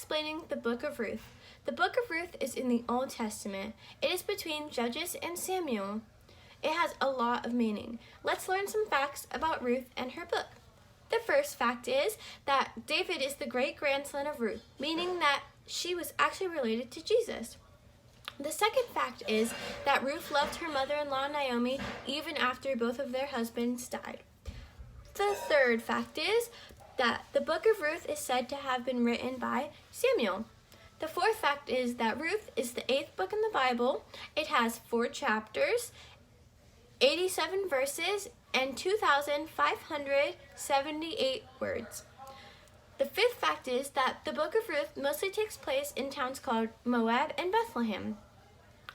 explaining the book of Ruth. The book of Ruth is in the Old Testament. It is between Judges and Samuel. It has a lot of meaning. Let's learn some facts about Ruth and her book. The first fact is that David is the great-grandson of Ruth, meaning that she was actually related to Jesus. The second fact is that Ruth loved her mother-in-law Naomi even after both of their husbands died. The third fact is that the book of Ruth is said to have been written by Samuel. The fourth fact is that Ruth is the 8th book in the Bible. It has 4 chapters, 87 verses, and 2,578 words. The fifth fact is that the book of Ruth mostly takes place in towns called Moab and Bethlehem.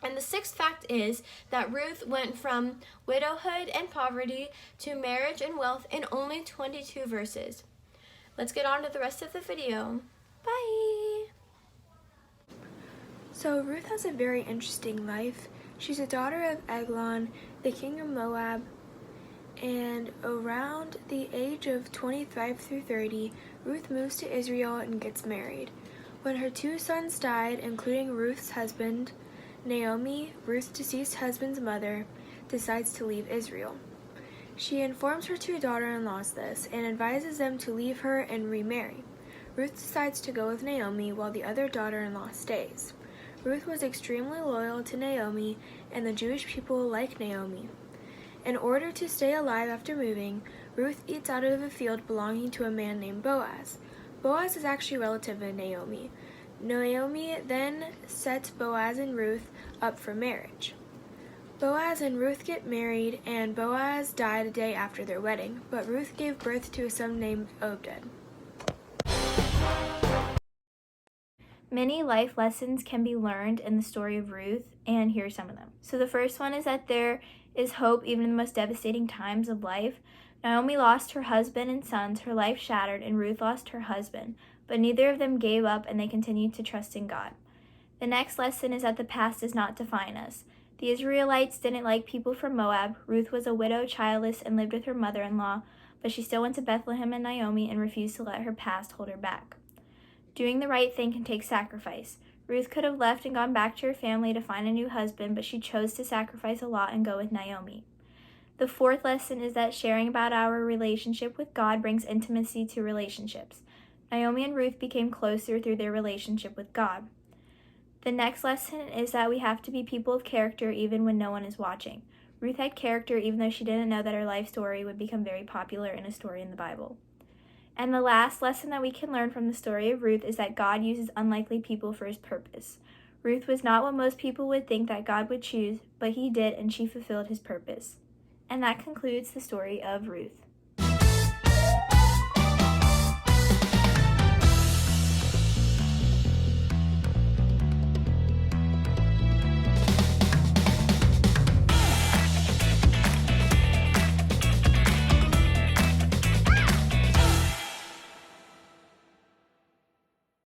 And the sixth fact is that Ruth went from widowhood and poverty to marriage and wealth in only 22 verses. Let's get on to the rest of the video. Bye! So Ruth has a very interesting life. She's a daughter of Eglon, the king of Moab, and around the age of 25 through 30, Ruth moves to Israel and gets married. When her 2 sons died, including Ruth's husband, Naomi, Ruth's deceased husband's mother, decides to leave Israel. She informs her 2 daughter-in-laws this and advises them to leave her and remarry. Ruth decides to go with Naomi while the other daughter-in-law stays. Ruth was extremely loyal to Naomi, and the Jewish people like Naomi. In order to stay alive after moving, Ruth eats out of a field belonging to a man named Boaz. Boaz is actually a relative of Naomi. Naomi then sets Boaz and Ruth up for marriage. Boaz and Ruth get married, and Boaz died a day after their wedding, but Ruth gave birth to a son named Obed. Many life lessons can be learned in the story of Ruth, and here are some of them. So the first one is that there is hope even in the most devastating times of life. Naomi lost her husband and sons, her life shattered, and Ruth lost her husband, but neither of them gave up and they continued to trust in God. The next lesson is that the past does not define us. The Israelites didn't like people from Moab. Ruth was a widow, childless, and lived with her mother-in-law, but she still went to Bethlehem and Naomi and refused to let her past hold her back. Doing the right thing can take sacrifice. Ruth could have left and gone back to her family to find a new husband, but she chose to sacrifice a lot and go with Naomi. The fourth lesson is that sharing about our relationship with God brings intimacy to relationships. Naomi and Ruth became closer through their relationship with God. The next lesson is that we have to be people of character even when no one is watching. Ruth had character even though she didn't know that her life story would become very popular in a story in the Bible. And the last lesson that we can learn from the story of Ruth is that God uses unlikely people for his purpose. Ruth was not what most people would think that God would choose, but he did, and she fulfilled his purpose. And that concludes the story of Ruth.